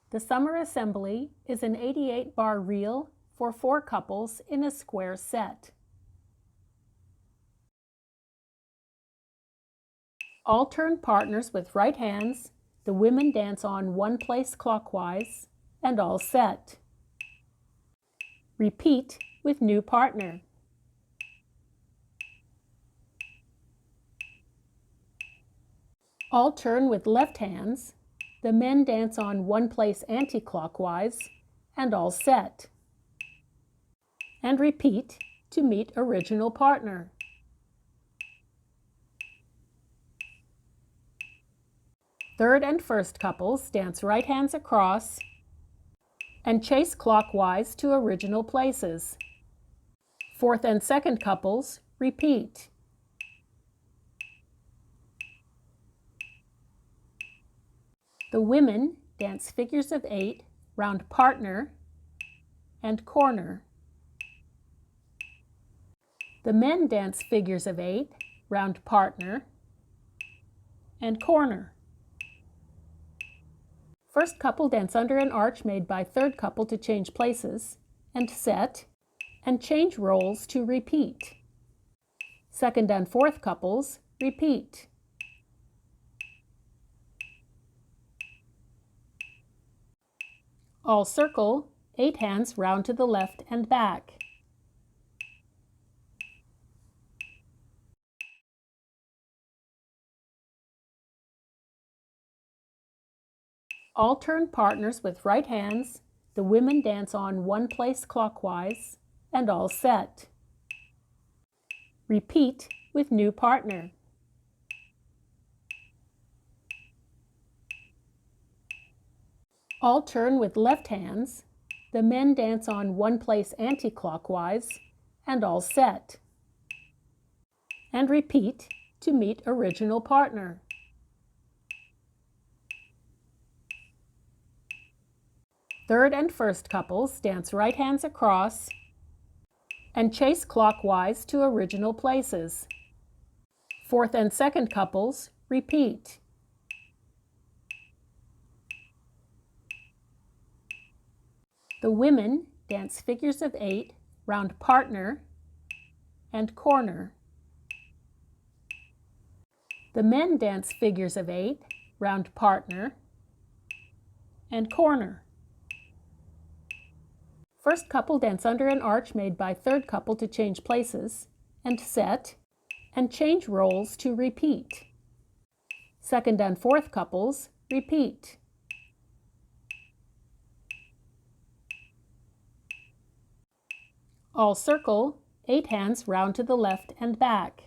The summer assembly is an 88-bar reel for 4 couples in a square set. Alternate partners with right hands. The women dance on one place clockwise and all set. Repeat with new partner. Alternate with left hands. The men dance on one place anti-clockwise and all set. And repeat to meet original partner. Third and first couples dance right hands across and chase clockwise to original places. Fourth and second couples repeat. The women dance figures of 8 round partner and corner. The men dance figures of 8 round partner and corner. First couple dance under an arch made by third couple to change places and set, and change roles to repeat. Second and fourth couples repeat. All circle, 8 hands round to the left and back. Alternate partners with right hands. The women dance on one place clockwise and all set. Repeat with new partner. Alternate with left hands. The men dance on one place anti-clockwise and all set. And repeat to meet original partner. Third and first couples dance right hands across and chase clockwise to original places. Fourth and second couples repeat. The women dance figures of 8 round partner and corner. The men dance figures of 8 round partner and corner. First couple dance under an arch made by third couple to change places and set, and change roles to repeat. Second and fourth couples repeat. All circle, 8 hands round to the left and back.